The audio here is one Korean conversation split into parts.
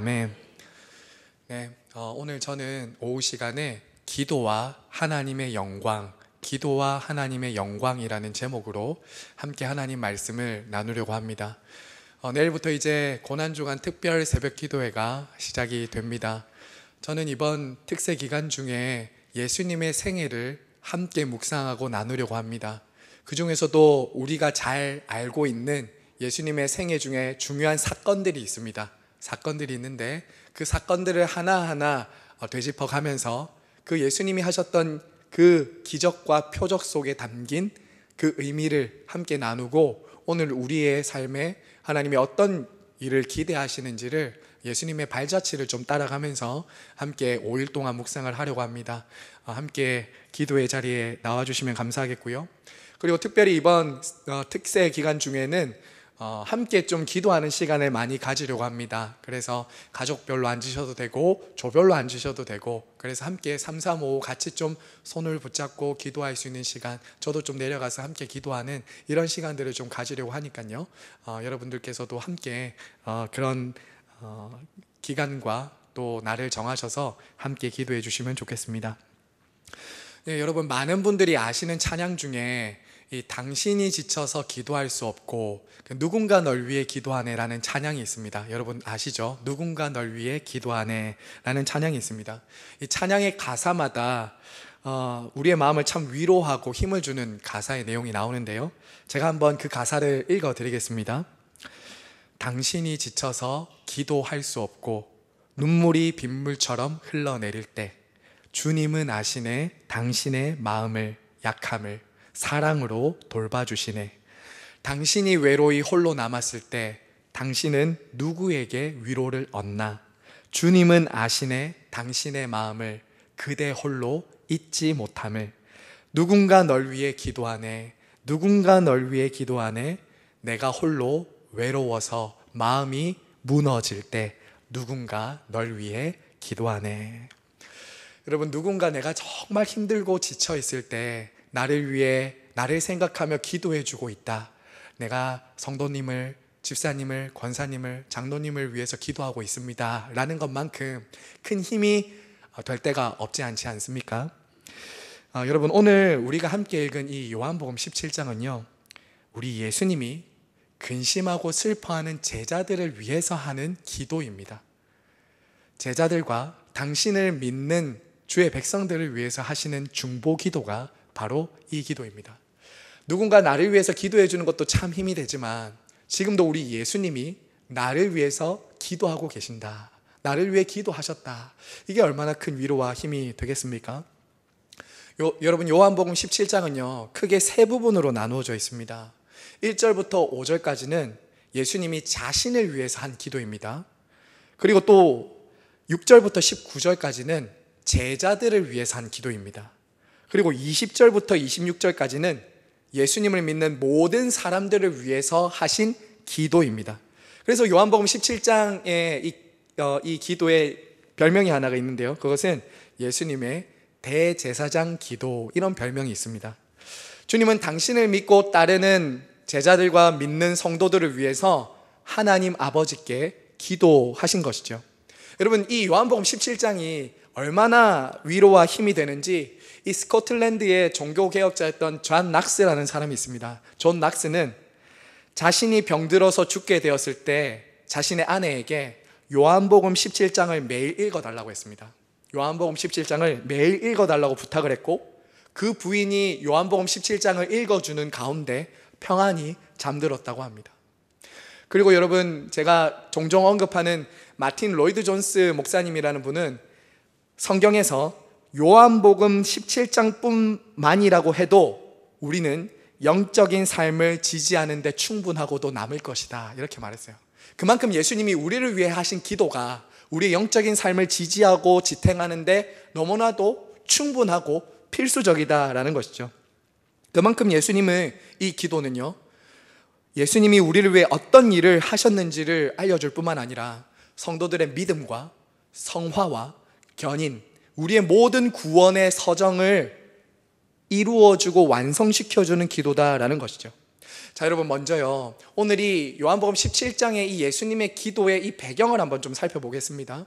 아멘. 네, 오늘 저는 오후 시간에 기도와 하나님의 영광이라는 제목으로 함께 하나님 말씀을 나누려고 합니다. 내일부터 이제 고난주간 특별 새벽 기도회가 시작이 됩니다. 저는 이번 특세 기간 중에 예수님의 생애를 함께 묵상하고 나누려고 합니다. 그 중에서도 우리가 잘 알고 있는 예수님의 생애 중에 중요한 사건들이 있습니다. 사건들이 있는데 그 사건들을 하나하나 되짚어 가면서 그 예수님이 하셨던 그 기적과 표적 속에 담긴 그 의미를 함께 나누고, 오늘 우리의 삶에 하나님이 어떤 일을 기대하시는지를 예수님의 발자취를 좀 따라가면서 함께 5일 동안 묵상을 하려고 합니다. 함께 기도의 자리에 나와주시면 감사하겠고요. 그리고 특별히 이번 특세 기간 중에는 함께 좀 기도하는 시간을 많이 가지려고 합니다. 그래서 가족별로 앉으셔도 되고 조별로 앉으셔도 되고, 그래서 함께 3, 3, 5 같이 좀 손을 붙잡고 기도할 수 있는 시간, 저도 좀 내려가서 함께 기도하는 이런 시간들을 좀 가지려고 하니까요. 여러분들께서도 함께 그런 기간과 또 날을 정하셔서 함께 기도해 주시면 좋겠습니다. 네, 여러분, 많은 분들이 아시는 찬양 중에 이 당신이 지쳐서 기도할 수 없고 누군가 널 위해 기도하네 라는 찬양이 있습니다. 여러분 아시죠? 누군가 널 위해 기도하네 라는 찬양이 있습니다. 이 찬양의 가사마다 우리의 마음을 참 위로하고 힘을 주는 가사의 내용이 나오는데요, 제가 한번 그 가사를 읽어 드리겠습니다. 당신이 지쳐서 기도할 수 없고 눈물이 빗물처럼 흘러내릴 때 주님은 아시네 당신의 마음을, 약함을 사랑으로 돌봐주시네. 당신이 외로이 홀로 남았을 때 당신은 누구에게 위로를 얻나. 주님은 아시네 당신의 마음을, 그대 홀로 잊지 못함을. 누군가 널 위해 기도하네, 누군가 널 위해 기도하네. 내가 홀로 외로워서 마음이 무너질 때 누군가 널 위해 기도하네. 여러분, 누군가 내가 정말 힘들고 지쳐 있을 때 나를 위해, 나를 생각하며 기도해 주고 있다. 내가 성도님을, 집사님을, 권사님을, 장로님을 위해서 기도하고 있습니다 라는 것만큼 큰 힘이 될 때가 없지 않지 않습니까? 여러분, 오늘 우리가 함께 읽은 이 요한복음 17장은요 우리 예수님이 근심하고 슬퍼하는 제자들을 위해서 하는 기도입니다. 제자들과 당신을 믿는 주의 백성들을 위해서 하시는 중보 기도가 바로 이 기도입니다. 누군가 나를 위해서 기도해 주는 것도 참 힘이 되지만 지금도 우리 예수님이 나를 위해서 기도하고 계신다, 나를 위해 기도하셨다, 이게 얼마나 큰 위로와 힘이 되겠습니까? 여러분, 요한복음 17장은요 크게 세 부분으로 나누어져 있습니다. 1절부터 5절까지는 예수님이 자신을 위해서 한 기도입니다. 그리고 또 6절부터 19절까지는 제자들을 위해서 한 기도입니다. 그리고 20절부터 26절까지는 예수님을 믿는 모든 사람들을 위해서 하신 기도입니다. 그래서 요한복음 17장에 이 기도의 별명이 하나가 있는데요, 그것은 예수님의 대제사장 기도, 이런 별명이 있습니다. 주님은 당신을 믿고 따르는 제자들과 믿는 성도들을 위해서 하나님 아버지께 기도하신 것이죠. 여러분, 이 요한복음 17장이 얼마나 위로와 힘이 되는지 이 스코틀랜드의 종교개혁자였던 존 낙스라는 사람이 있습니다. 존 낙스는 자신이 병들어서 죽게 되었을 때 자신의 아내에게 요한복음 17장을 매일 읽어달라고 했습니다. 요한복음 17장을 매일 읽어달라고 부탁을 했고, 그 부인이 요한복음 17장을 읽어주는 가운데 평안히 잠들었다고 합니다. 그리고 여러분, 제가 종종 언급하는 마틴 로이드 존스 목사님이라는 분은 성경에서 요한복음 17장뿐만이라고 해도 우리는 영적인 삶을 지지하는 데 충분하고도 남을 것이다, 이렇게 말했어요. 그만큼 예수님이 우리를 위해 하신 기도가 우리의 영적인 삶을 지지하고 지탱하는 데 너무나도 충분하고 필수적이다라는 것이죠. 그만큼 예수님의 이 기도는요 예수님이 우리를 위해 어떤 일을 하셨는지를 알려줄 뿐만 아니라 성도들의 믿음과 성화와 견인, 우리의 모든 구원의 서정을 이루어주고 완성시켜주는 기도다라는 것이죠. 자, 여러분, 먼저요, 오늘이 요한복음 17장의 이 예수님의 기도의 이 배경을 한번 좀 살펴보겠습니다.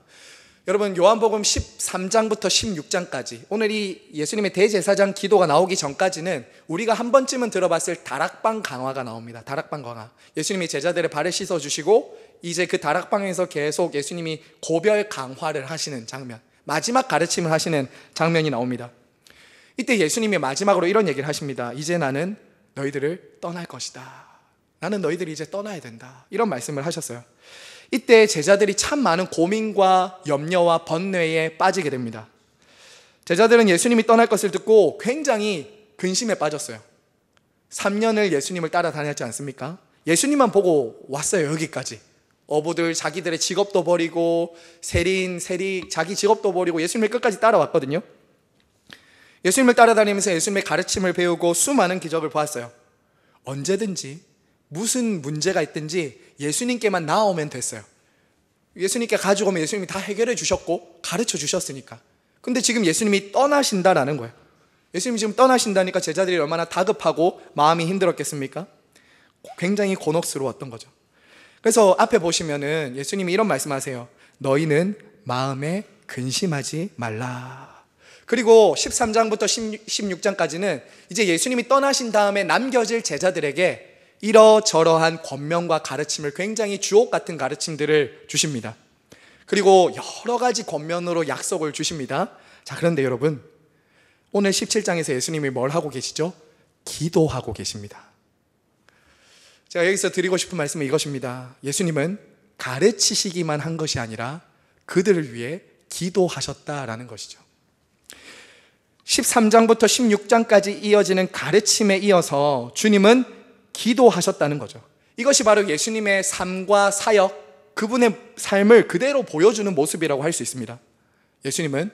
여러분, 요한복음 13장부터 16장까지, 오늘 이 예수님의 대제사장 기도가 나오기 전까지는 우리가 한 번쯤은 들어봤을 다락방 강화가 나옵니다. 다락방 강화. 예수님이 제자들의 발을 씻어주시고 이제 그 다락방에서 계속 예수님이 고별 강화를 하시는 장면, 마지막 가르침을 하시는 장면이 나옵니다. 이때 예수님이 마지막으로 이런 얘기를 하십니다. 이제 나는 너희들을 떠날 것이다. 나는 너희들이 이제 떠나야 된다. 이런 말씀을 하셨어요. 이때 제자들이 참 많은 고민과 염려와 번뇌에 빠지게 됩니다. 제자들은 예수님이 떠날 것을 듣고 굉장히 근심에 빠졌어요. 3년을 예수님을 따라다녔지 않습니까? 예수님만 보고 왔어요. 여기까지. 어부들 자기들의 직업도 버리고, 세리인 자기 직업도 버리고 예수님을 끝까지 따라왔거든요. 예수님을 따라다니면서 예수님의 가르침을 배우고 수많은 기적을 보았어요. 언제든지 무슨 문제가 있든지 예수님께만 나오면 됐어요. 예수님께 가지고 오면 예수님이 다 해결해 주셨고 가르쳐 주셨으니까. 근데 지금 예수님이 떠나신다라는 거예요. 예수님이 지금 떠나신다니까 제자들이 얼마나 다급하고 마음이 힘들었겠습니까? 굉장히 곤혹스러웠던 거죠. 그래서 앞에 보시면은 예수님이 이런 말씀하세요. 너희는 마음에 근심하지 말라. 그리고 13장부터 16장까지는 이제 예수님이 떠나신 다음에 남겨질 제자들에게 이러저러한 권면과 가르침을, 굉장히 주옥 같은 가르침들을 주십니다. 그리고 여러 가지 권면으로 약속을 주십니다. 자, 그런데 여러분, 오늘 17장에서 예수님이 뭘 하고 계시죠? 기도하고 계십니다. 제가 여기서 드리고 싶은 말씀은 이것입니다. 예수님은 가르치시기만 한 것이 아니라 그들을 위해 기도하셨다라는 것이죠. 13장부터 16장까지 이어지는 가르침에 이어서 주님은 기도하셨다는 거죠. 이것이 바로 예수님의 삶과 사역, 그분의 삶을 그대로 보여주는 모습이라고 할 수 있습니다. 예수님은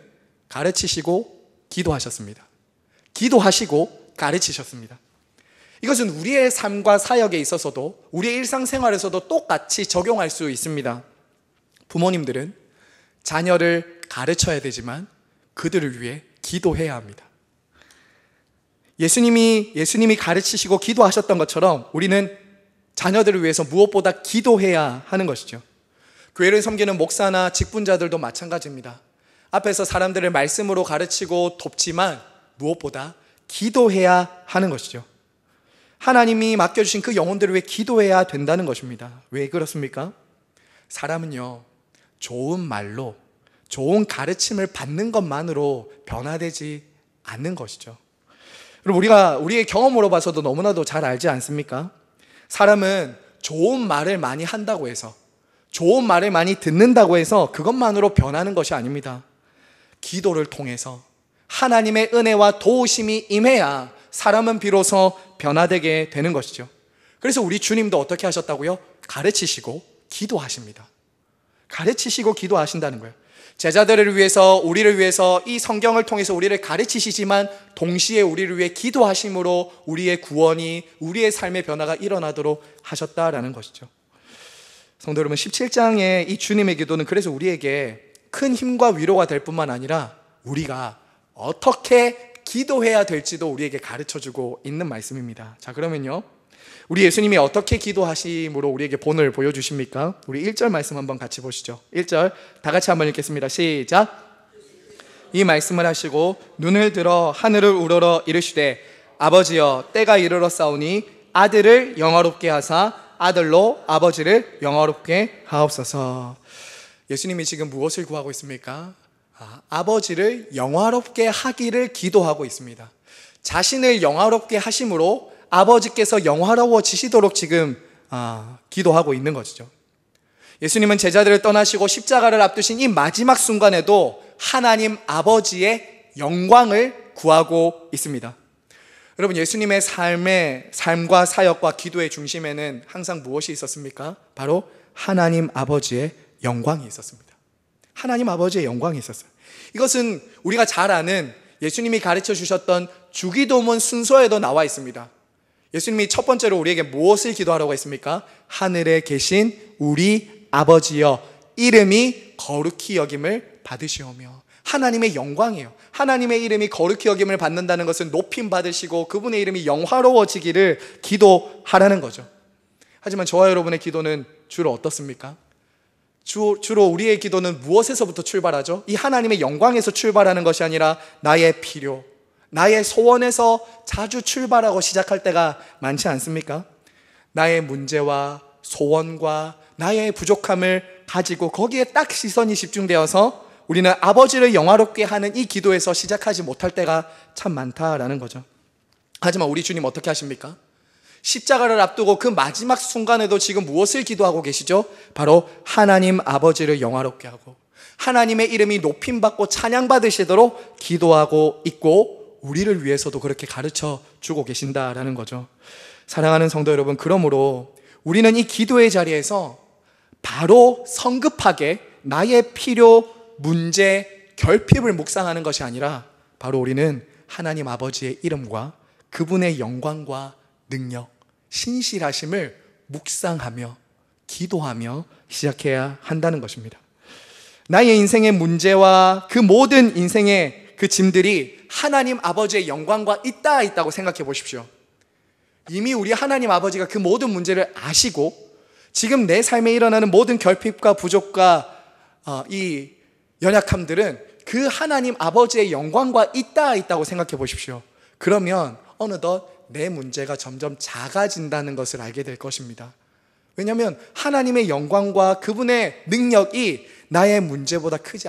가르치시고 기도하셨습니다. 기도하시고 가르치셨습니다. 이것은 우리의 삶과 사역에 있어서도, 우리의 일상생활에서도 똑같이 적용할 수 있습니다. 부모님들은 자녀를 가르쳐야 되지만 그들을 위해 기도해야 합니다. 예수님이 가르치시고 기도하셨던 것처럼 우리는 자녀들을 위해서 무엇보다 기도해야 하는 것이죠. 교회를 섬기는 목사나 직분자들도 마찬가지입니다. 앞에서 사람들을 말씀으로 가르치고 돕지만 무엇보다 기도해야 하는 것이죠. 하나님이 맡겨주신 그 영혼들을 위해 기도해야 된다는 것입니다. 왜 그렇습니까? 사람은요, 좋은 말로, 좋은 가르침을 받는 것만으로 변화되지 않는 것이죠. 그리고 우리의 경험으로 봐서도 너무나도 잘 알지 않습니까? 사람은 좋은 말을 많이 한다고 해서, 좋은 말을 많이 듣는다고 해서 그것만으로 변하는 것이 아닙니다. 기도를 통해서 하나님의 은혜와 도우심이 임해야 사람은 비로소 변화되게 되는 것이죠. 그래서 우리 주님도 어떻게 하셨다고요? 가르치시고 기도하십니다. 가르치시고 기도하신다는 거예요. 제자들을 위해서, 우리를 위해서 이 성경을 통해서 우리를 가르치시지만 동시에 우리를 위해 기도하심으로 우리의 구원이, 우리의 삶의 변화가 일어나도록 하셨다라는 것이죠. 성도 여러분, 17장의 이 주님의 기도는 그래서 우리에게 큰 힘과 위로가 될 뿐만 아니라 우리가 어떻게 기도해야 될지도 우리에게 가르쳐주고 있는 말씀입니다. 자, 그러면요, 우리 예수님이 어떻게 기도하심으로 우리에게 본을 보여주십니까? 우리 1절 말씀 한번 같이 보시죠. 1절 다 같이 한번 읽겠습니다. 시작. 이 말씀을 하시고 눈을 들어 하늘을 우러러 이르시되 아버지여 때가 이르렀사오니 아들을 영화롭게 하사 아들로 아버지를 영화롭게 하옵소서. 예수님이 지금 무엇을 구하고 있습니까? 아버지를 영화롭게 하기를 기도하고 있습니다. 자신을 영화롭게 하심으로 아버지께서 영화로워지시도록 지금 기도하고 있는 것이죠. 예수님은 제자들을 떠나시고 십자가를 앞두신 이 마지막 순간에도 하나님 아버지의 영광을 구하고 있습니다. 여러분, 예수님의 삶과 사역과 기도의 중심에는 항상 무엇이 있었습니까? 바로 하나님 아버지의 영광이 있었습니다. 하나님 아버지의 영광이 있었어요. 이것은 우리가 잘 아는 예수님이 가르쳐 주셨던 주기도문 순서에도 나와 있습니다. 예수님이 첫 번째로 우리에게 무엇을 기도하라고 했습니까? 하늘에 계신 우리 아버지여 이름이 거룩히 여김을 받으시오며 하나님의 영광이에요. 하나님의 이름이 거룩히 여김을 받는다는 것은 높임 받으시고 그분의 이름이 영화로워지기를 기도하라는 거죠. 하지만 저와 여러분의 기도는 주로 어떻습니까? 주로 우리의 기도는 무엇에서부터 출발하죠? 이 하나님의 영광에서 출발하는 것이 아니라 나의 필요, 나의 소원에서 자주 출발하고 시작할 때가 많지 않습니까? 나의 문제와 소원과 나의 부족함을 가지고 거기에 딱 시선이 집중되어서 우리는 아버지를 영화롭게 하는 이 기도에서 시작하지 못할 때가 참 많다라는 거죠. 하지만 우리 주님 어떻게 하십니까? 십자가를 앞두고 그 마지막 순간에도 지금 무엇을 기도하고 계시죠? 바로 하나님 아버지를 영화롭게 하고 하나님의 이름이 높임받고 찬양받으시도록 기도하고 있고 우리를 위해서도 그렇게 가르쳐 주고 계신다라는 거죠. 사랑하는 성도 여러분, 그러므로 우리는 이 기도의 자리에서 바로 성급하게 나의 필요, 문제, 결핍을 묵상하는 것이 아니라 바로 우리는 하나님 아버지의 이름과 그분의 영광과 능력, 신실하심을 묵상하며 기도하며 시작해야 한다는 것입니다. 나의 인생의 문제와 그 모든 인생의 그 짐들이 하나님 아버지의 영광과 있다고 생각해 보십시오. 이미 우리 하나님 아버지가 그 모든 문제를 아시고 지금 내 삶에 일어나는 모든 결핍과 부족과 이 연약함들은 그 하나님 아버지의 영광과 있다고 생각해 보십시오. 그러면 어느덧 내 문제가 점점 작아진다는 것을 알게 될 것입니다. 왜냐하면 하나님의 영광과 그분의 능력이 나의 문제보다 크지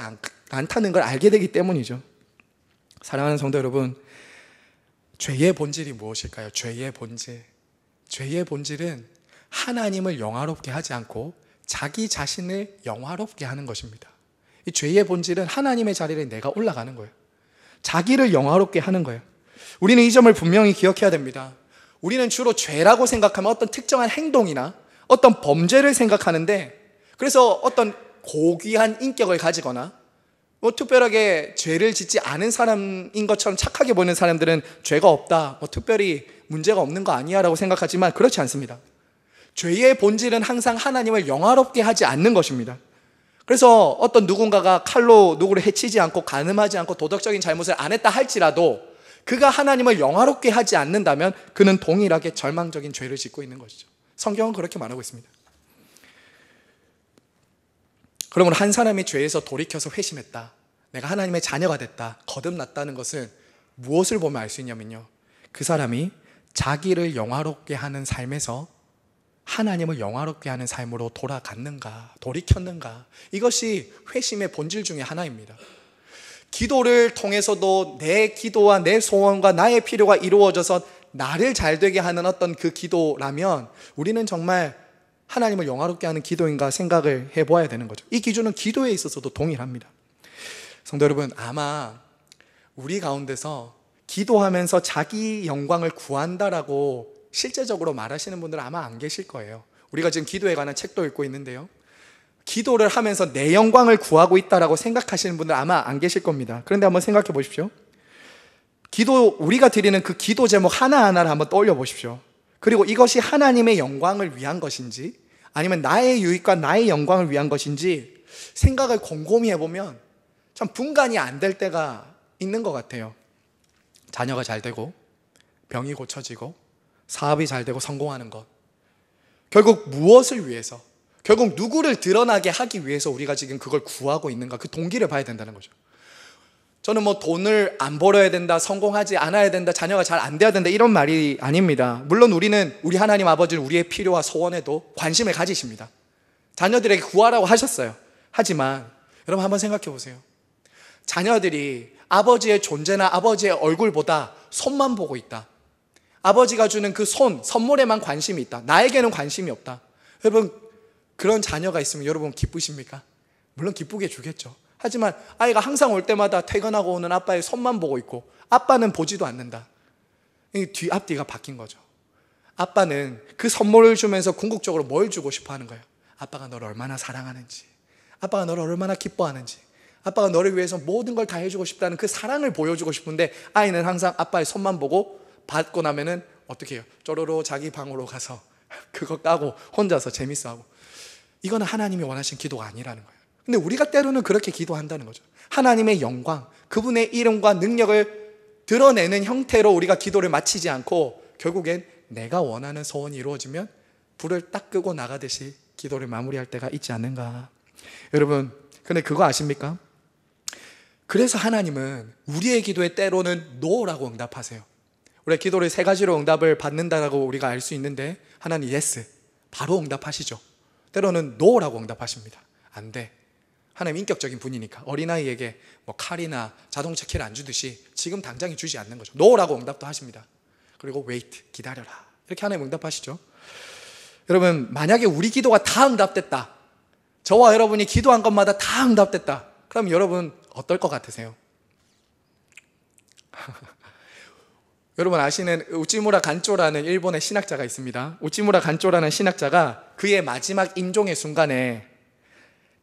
않다는 걸 알게 되기 때문이죠. 사랑하는 성도 여러분, 죄의 본질이 무엇일까요? 죄의 본질은 하나님을 영화롭게 하지 않고 자기 자신을 영화롭게 하는 것입니다. 이 죄의 본질은 하나님의 자리에 내가 올라가는 거예요. 자기를 영화롭게 하는 거예요. 우리는 이 점을 분명히 기억해야 됩니다. 우리는 주로 죄라고 생각하면 어떤 특정한 행동이나 어떤 범죄를 생각하는데, 그래서 어떤 고귀한 인격을 가지거나 특별하게 죄를 짓지 않은 사람인 것처럼 착하게 보이는 사람들은 죄가 없다, 특별히 문제가 없는 거 아니야 라고 생각하지만 그렇지 않습니다. 죄의 본질은 항상 하나님을 영화롭게 하지 않는 것입니다. 그래서 어떤 누군가가 칼로 누구를 해치지 않고 간음하지 않고 도덕적인 잘못을 안 했다 할지라도 그가 하나님을 영화롭게 하지 않는다면 그는 동일하게 절망적인 죄를 짓고 있는 것이죠. 성경은 그렇게 말하고 있습니다. 그러므로 한 사람이 죄에서 돌이켜서 회심했다, 내가 하나님의 자녀가 됐다, 거듭났다는 것은 무엇을 보면 알 수 있냐면요, 그 사람이 자기를 영화롭게 하는 삶에서 하나님을 영화롭게 하는 삶으로 돌아갔는가, 돌이켰는가, 이것이 회심의 본질 중에 하나입니다. 기도를 통해서도 내 기도와 내 소원과 나의 필요가 이루어져서 나를 잘되게 하는 어떤 그 기도라면 우리는 정말 하나님을 영화롭게 하는 기도인가 생각을 해보아야 되는 거죠. 이 기준은 기도에 있어서도 동일합니다. 성도 여러분, 아마 우리 가운데서 기도하면서 자기 영광을 구한다라고 실제적으로 말하시는 분들은 아마 안 계실 거예요. 우리가 지금 기도에 관한 책도 읽고 있는데요, 기도를 하면서 내 영광을 구하고 있다라고 생각하시는 분들 아마 안 계실 겁니다. 그런데 한번 생각해 보십시오. 우리가 드리는 그 기도 제목 하나하나를 한번 떠올려 보십시오. 그리고 이것이 하나님의 영광을 위한 것인지 아니면 나의 유익과 나의 영광을 위한 것인지 생각을 곰곰이 해보면 참 분간이 안 될 때가 있는 것 같아요. 자녀가 잘 되고 병이 고쳐지고 사업이 잘 되고 성공하는 것, 결국 무엇을 위해서, 결국 누구를 드러나게 하기 위해서 우리가 지금 그걸 구하고 있는가, 그 동기를 봐야 된다는 거죠. 저는 돈을 안 벌어야 된다, 성공하지 않아야 된다, 자녀가 잘 안 돼야 된다 이런 말이 아닙니다. 물론 우리는 우리 하나님 아버지는 우리의 필요와 소원에도 관심을 가지십니다. 자녀들에게 구하라고 하셨어요. 하지만 여러분 한번 생각해 보세요. 자녀들이 아버지의 존재나 아버지의 얼굴보다 손만 보고 있다, 아버지가 주는 그 선물에만 관심이 있다, 나에게는 관심이 없다. 여러분, 그런 자녀가 있으면 여러분 기쁘십니까? 물론 기쁘게 주겠죠. 하지만 아이가 항상 올 때마다 퇴근하고 오는 아빠의 손만 보고 있고 아빠는 보지도 않는다. 앞뒤가 바뀐 거죠. 아빠는 그 선물을 주면서 궁극적으로 뭘 주고 싶어 하는 거예요? 아빠가 너를 얼마나 사랑하는지, 아빠가 너를 얼마나 기뻐하는지, 아빠가 너를 위해서 모든 걸 다 해주고 싶다는 그 사랑을 보여주고 싶은데 아이는 항상 아빠의 손만 보고 받고 나면은 어떻게 해요? 쪼로로 자기 방으로 가서 그거 까고 혼자서 재밌어하고. 이거는 하나님이 원하신 기도가 아니라는 거예요. 근데 우리가 때로는 그렇게 기도한다는 거죠. 하나님의 영광, 그분의 이름과 능력을 드러내는 형태로 우리가 기도를 마치지 않고 결국엔 내가 원하는 소원이 이루어지면 불을 딱 끄고 나가듯이 기도를 마무리할 때가 있지 않는가. 여러분, 근데 그거 아십니까? 그래서 하나님은 우리의 기도에 때로는 NO라고 응답하세요. 우리가 기도를 세 가지로 응답을 받는다고 우리가 알 수 있는데 하나님 yes, 바로 응답하시죠. 때로는 NO라고 응답하십니다. 안 돼. 하나님 인격적인 분이니까 어린아이에게 뭐 칼이나 자동차 키를 안 주듯이 지금 당장에 주지 않는 거죠. NO라고 응답도 하십니다. 그리고 wait, 기다려라. 이렇게 하나님 응답하시죠. 여러분, 만약에 우리 기도가 다 응답됐다, 저와 여러분이 기도한 것마다 다 응답됐다, 그럼 여러분 어떨 것 같으세요? 여러분 아시는 우찌무라 간조라는 일본의 신학자가 있습니다. 우찌무라 간조라는 신학자가 그의 마지막 임종의 순간에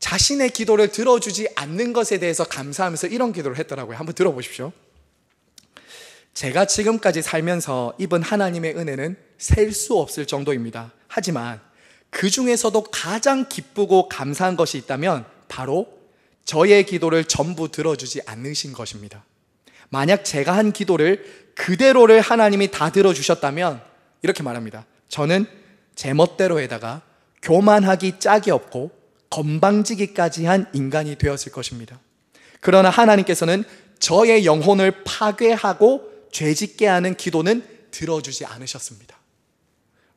자신의 기도를 들어주지 않는 것에 대해서 감사하면서 이런 기도를 했더라고요. 한번 들어보십시오. 제가 지금까지 살면서 입은 하나님의 은혜는 셀 수 없을 정도입니다. 하지만 그 중에서도 가장 기쁘고 감사한 것이 있다면 바로 저의 기도를 전부 들어주지 않으신 것입니다. 만약 제가 한 기도를 그대로를 하나님이 다 들어주셨다면 이렇게 말합니다. 저는 제 멋대로에다가 교만하기 짝이 없고 건방지기까지 한 인간이 되었을 것입니다. 그러나 하나님께서는 저의 영혼을 파괴하고 죄짓게 하는 기도는 들어주지 않으셨습니다.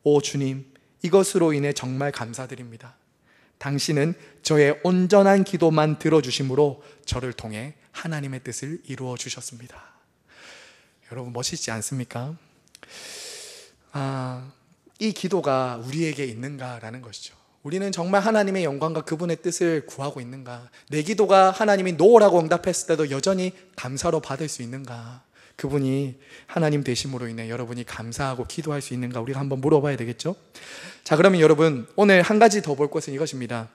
오 주님, 이것으로 인해 정말 감사드립니다. 당신은 저의 온전한 기도만 들어주심으로 저를 통해 하나님의 뜻을 이루어 주셨습니다. 여러분 멋있지 않습니까? 이 기도가 우리에게 있는가라는 것이죠. 우리는 정말 하나님의 영광과 그분의 뜻을 구하고 있는가? 내 기도가 하나님이 노라고 응답했을 때도 여전히 감사로 받을 수 있는가? 그분이 하나님 되심으로 인해 여러분이 감사하고 기도할 수 있는가? 우리가 한번 물어봐야 되겠죠? 자, 그러면 여러분 오늘 한 가지 더 볼 것은 이것입니다.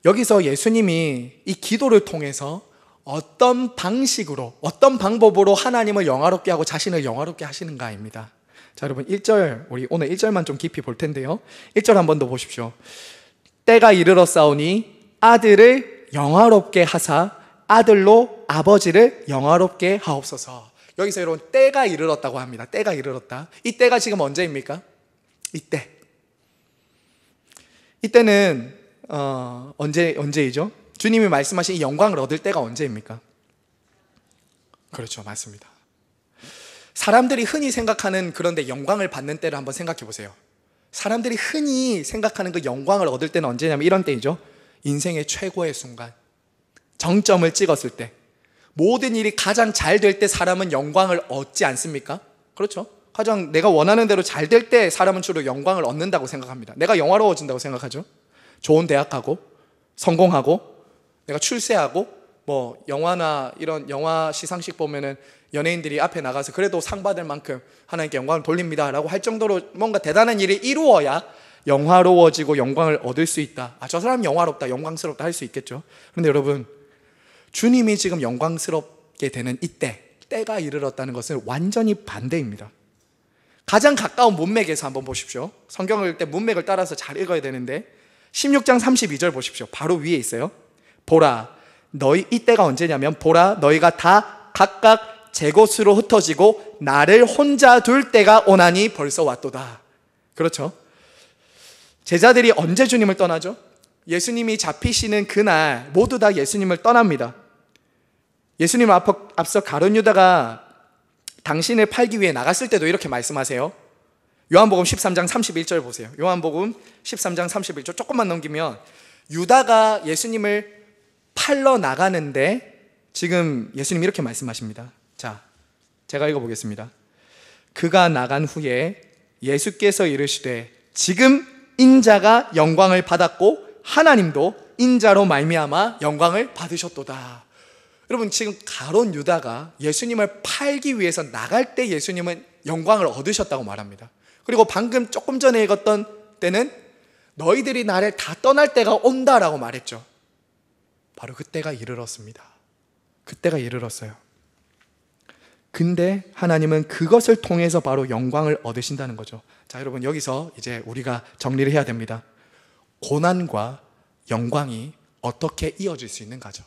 여기서 예수님이 이 기도를 통해서 어떤 방식으로, 어떤 방법으로 하나님을 영화롭게 하고 자신을 영화롭게 하시는가입니다. 자, 여러분 1절, 우리 오늘 1절만 좀 깊이 볼 텐데요. 1절 한번 더 보십시오. 때가 이르렀사오니 아들을 영화롭게 하사 아들로 아버지를 영화롭게 하옵소서. 여기서 여러분 때가 이르렀다고 합니다. 때가 이르렀다. 이 때가 지금 언제입니까? 이때는 언제이죠? 주님이 말씀하신 이 영광을 얻을 때가 언제입니까? 그렇죠, 맞습니다. 사람들이 흔히 생각하는 그런데 영광을 받는 때를 한번 생각해 보세요. 사람들이 흔히 생각하는 그 영광을 얻을 때는 언제냐면 이런 때이죠. 인생의 최고의 순간, 정점을 찍었을 때, 모든 일이 가장 잘 될 때 사람은 영광을 얻지 않습니까? 그렇죠. 가장 내가 원하는 대로 잘 될 때 사람은 주로 영광을 얻는다고 생각합니다. 내가 영화로워진다고 생각하죠. 좋은 대학 가고 성공하고 내가 출세하고 뭐 영화나 이런 영화 시상식 보면은 연예인들이 앞에 나가서 그래도 상 받을 만큼 하나님께 영광을 돌립니다 라고 할 정도로 뭔가 대단한 일이 이루어야 영화로워지고 영광을 얻을 수 있다. 저 사람 영화롭다, 영광스럽다 할 수 있겠죠. 그런데 여러분, 주님이 지금 영광스럽게 되는 이때, 때가 이르렀다는 것은 완전히 반대입니다. 가장 가까운 문맥에서 한번 보십시오. 성경을 읽을 때 문맥을 따라서 잘 읽어야 되는데 16장 32절 보십시오. 바로 위에 있어요. 보라, 너희 이때가 언제냐면 보라, 너희가 다 각각 제 곳으로 흩어지고 나를 혼자 둘 때가 오나니 벌써 왔도다. 그렇죠. 제자들이 언제 주님을 떠나죠? 예수님이 잡히시는 그날 모두 다 예수님을 떠납니다. 예수님 앞서 가룟 유다가 당신을 팔기 위해 나갔을 때도 이렇게 말씀하세요. 요한복음 13장 31절 보세요. 요한복음 13장 31절 조금만 넘기면 유다가 예수님을 팔러 나가는데 지금 예수님이 이렇게 말씀하십니다. 자, 제가 읽어보겠습니다. 그가 나간 후에 예수께서 이르시되 지금 인자가 영광을 받았고 하나님도 인자로 말미암아 영광을 받으셨도다. 여러분 지금 가룟 유다가 예수님을 팔기 위해서 나갈 때 예수님은 영광을 얻으셨다고 말합니다. 그리고 방금 조금 전에 읽었던 때는 너희들이 나를 다 떠날 때가 온다라고 말했죠. 바로 그때가 이르렀습니다. 그때가 이르렀어요. 근데 하나님은 그것을 통해서 바로 영광을 얻으신다는 거죠. 자, 여러분 여기서 이제 우리가 정리를 해야 됩니다. 고난과 영광이 어떻게 이어질 수 있는가죠.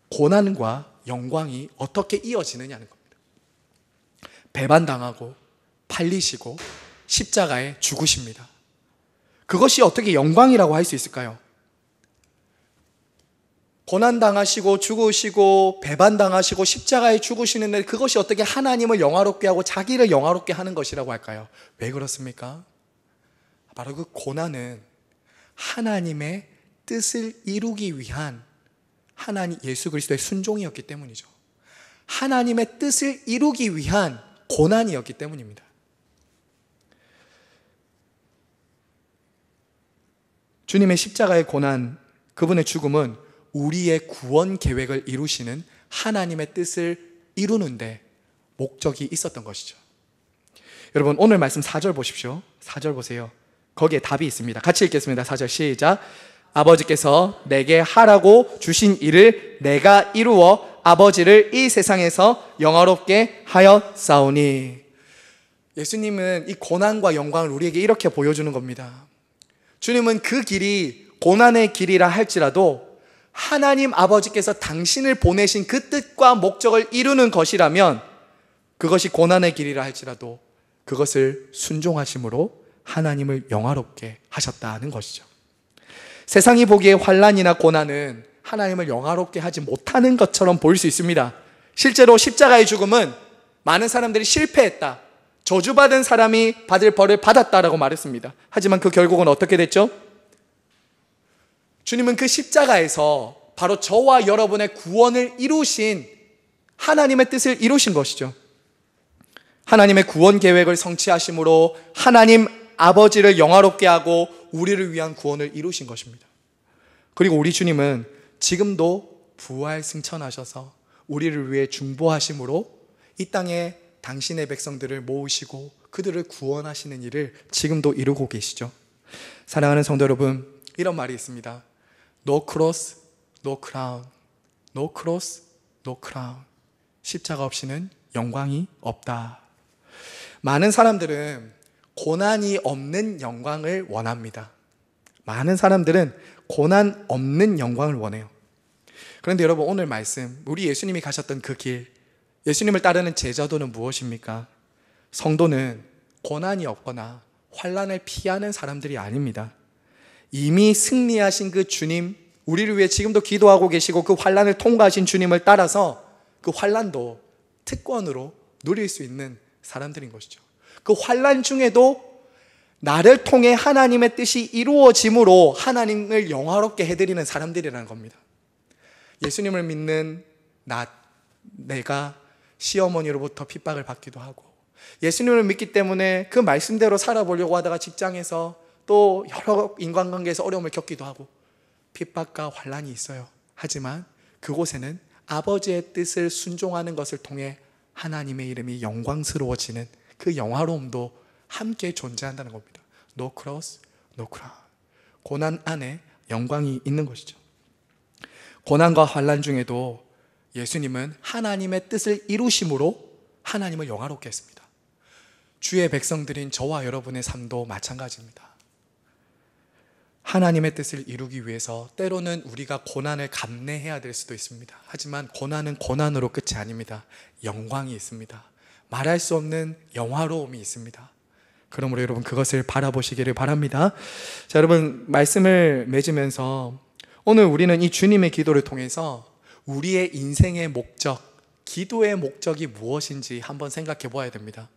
고난과 영광이 어떻게 이어지느냐는 겁니다. 배반당하고 팔리시고 십자가에 죽으십니다. 그것이 어떻게 영광이라고 할 수 있을까요? 고난당하시고 죽으시고 배반당하시고 십자가에 죽으시는데 그것이 어떻게 하나님을 영화롭게 하고 자기를 영화롭게 하는 것이라고 할까요? 왜 그렇습니까? 바로 그 고난은 하나님의 뜻을 이루기 위한 하나님 예수 그리스도의 순종이었기 때문이죠. 하나님의 뜻을 이루기 위한 고난이었기 때문입니다. 주님의 십자가의 고난, 그분의 죽음은 우리의 구원 계획을 이루시는 하나님의 뜻을 이루는데 목적이 있었던 것이죠. 여러분 오늘 말씀 4절 보십시오. 4절 보세요. 거기에 답이 있습니다. 같이 읽겠습니다. 4절 시작. 아버지께서 내게 하라고 주신 일을 내가 이루어 아버지를 이 세상에서 영화롭게 하였사오니. 예수님은 이 고난과 영광을 우리에게 이렇게 보여주는 겁니다. 주님은 그 길이 고난의 길이라 할지라도 하나님 아버지께서 당신을 보내신 그 뜻과 목적을 이루는 것이라면 그것이 고난의 길이라 할지라도 그것을 순종하심으로 하나님을 영화롭게 하셨다는 것이죠. 세상이 보기에 환난이나 고난은 하나님을 영화롭게 하지 못하는 것처럼 보일 수 있습니다. 실제로 십자가의 죽음은 많은 사람들이 실패했다, 저주받은 사람이 받을 벌을 받았다라고 말했습니다. 하지만 그 결국은 어떻게 됐죠? 주님은 그 십자가에서 바로 저와 여러분의 구원을 이루신 하나님의 뜻을 이루신 것이죠. 하나님의 구원 계획을 성취하심으로 하나님 아버지를 영화롭게 하고 우리를 위한 구원을 이루신 것입니다. 그리고 우리 주님은 지금도 부활 승천하셔서 우리를 위해 중보하심으로 이 땅에 당신의 백성들을 모으시고 그들을 구원하시는 일을 지금도 이루고 계시죠. 사랑하는 성도 여러분, 이런 말이 있습니다. No cross, no crown. No cross, no crown. 십자가 없이는 영광이 없다. 많은 사람들은 고난이 없는 영광을 원합니다. 많은 사람들은 고난 없는 영광을 원해요. 그런데 여러분 오늘 말씀, 우리 예수님이 가셨던 그 길, 예수님을 따르는 제자도는 무엇입니까? 성도는 고난이 없거나 환난을 피하는 사람들이 아닙니다. 이미 승리하신 그 주님, 우리를 위해 지금도 기도하고 계시고 그 환난을 통과하신 주님을 따라서 그 환난도 특권으로 누릴 수 있는 사람들인 것이죠. 그 환난 중에도 나를 통해 하나님의 뜻이 이루어짐으로 하나님을 영화롭게 해드리는 사람들이라는 겁니다. 예수님을 믿는 내가 시어머니로부터 핍박을 받기도 하고, 예수님을 믿기 때문에 그 말씀대로 살아보려고 하다가 직장에서 또 여러 인간관계에서 어려움을 겪기도 하고 핍박과 환난이 있어요. 하지만 그곳에는 아버지의 뜻을 순종하는 것을 통해 하나님의 이름이 영광스러워지는 그 영화로움도 함께 존재한다는 겁니다. No cross, no crown. 고난 안에 영광이 있는 것이죠. 고난과 환난 중에도 예수님은 하나님의 뜻을 이루심으로 하나님을 영화롭게 했습니다. 주의 백성들인 저와 여러분의 삶도 마찬가지입니다. 하나님의 뜻을 이루기 위해서 때로는 우리가 고난을 감내해야 될 수도 있습니다. 하지만 고난은 고난으로 끝이 아닙니다. 영광이 있습니다. 말할 수 없는 영화로움이 있습니다. 그러므로 여러분 그것을 바라보시기를 바랍니다. 자, 여러분 말씀을 맺으면서 오늘 우리는 이 주님의 기도를 통해서 우리의 인생의 목적, 기도의 목적이 무엇인지 한번 생각해 보아야 됩니다.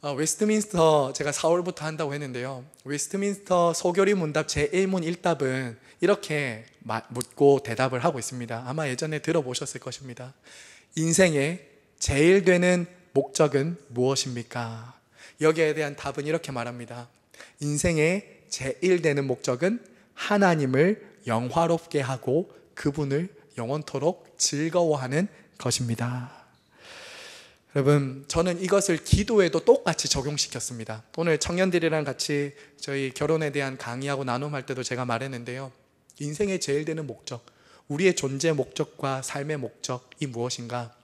웨스트민스터 제가 4월부터 한다고 했는데요. 웨스트민스터 소교리 문답 제1문 1답은 이렇게 묻고 대답을 하고 있습니다. 아마 예전에 들어보셨을 것입니다. 인생의 제일 되는 목적은 무엇입니까? 여기에 대한 답은 이렇게 말합니다. 인생의 제일 되는 목적은 하나님을 영화롭게 하고 그분을 영원토록 즐거워하는 것입니다. 여러분, 저는 이것을 기도에도 똑같이 적용시켰습니다. 오늘 청년들이랑 같이 저희 결혼에 대한 강의하고 나눔할 때도 제가 말했는데요. 인생의 제일 되는 목적, 우리의 존재 목적과 삶의 목적이 무엇인가?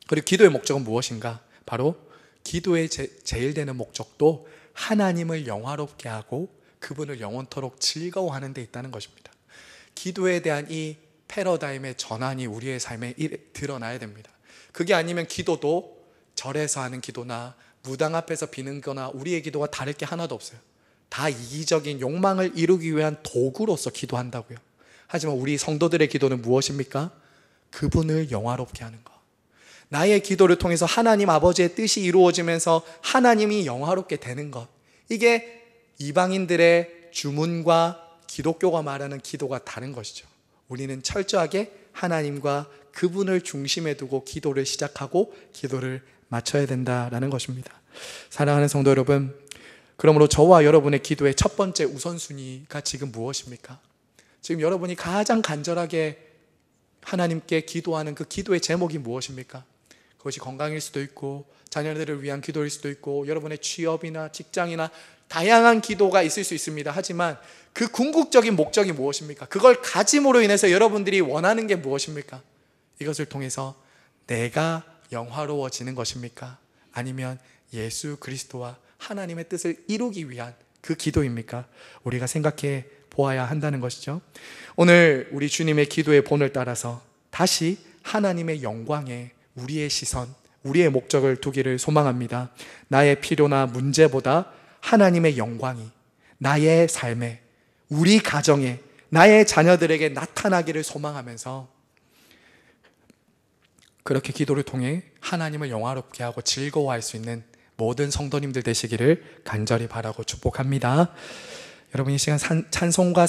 그리고 기도의 목적은 무엇인가? 바로 기도의 제일 되는 목적도 하나님을 영화롭게 하고 그분을 영원토록 즐거워하는 데 있다는 것입니다. 기도에 대한 이 패러다임의 전환이 우리의 삶에 드러나야 됩니다. 그게 아니면 기도도 절에서 하는 기도나 무당 앞에서 비는 거나 우리의 기도가 다를 게 하나도 없어요. 다 이기적인 욕망을 이루기 위한 도구로서 기도한다고요. 하지만 우리 성도들의 기도는 무엇입니까? 그분을 영화롭게 하는 것. 나의 기도를 통해서 하나님 아버지의 뜻이 이루어지면서 하나님이 영화롭게 되는 것. 이게 이방인들의 주문과 기독교가 말하는 기도가 다른 것이죠. 우리는 철저하게 하나님과 그분을 중심에 두고 기도를 시작하고 기도를 마쳐야 된다라는 것입니다. 사랑하는 성도 여러분, 그러므로 저와 여러분의 기도의 첫 번째 우선순위가 지금 무엇입니까? 지금 여러분이 가장 간절하게 하나님께 기도하는 그 기도의 제목이 무엇입니까? 그것이 건강일 수도 있고 자녀들을 위한 기도일 수도 있고 여러분의 취업이나 직장이나 다양한 기도가 있을 수 있습니다. 하지만 그 궁극적인 목적이 무엇입니까? 그걸 가짐으로 인해서 여러분들이 원하는 게 무엇입니까? 이것을 통해서 내가 영화로워지는 것입니까? 아니면 예수 그리스도와 하나님의 뜻을 이루기 위한 그 기도입니까? 우리가 생각해 보아야 한다는 것이죠. 오늘 우리 주님의 기도의 본을 따라서 다시 하나님의 영광에 우리의 시선, 우리의 목적을 두기를 소망합니다. 나의 필요나 문제보다 하나님의 영광이 나의 삶에, 우리 가정에, 나의 자녀들에게 나타나기를 소망하면서 그렇게 기도를 통해 하나님을 영화롭게 하고 즐거워할 수 있는 모든 성도님들 되시기를 간절히 바라고 축복합니다. 여러분, 이 시간 찬송가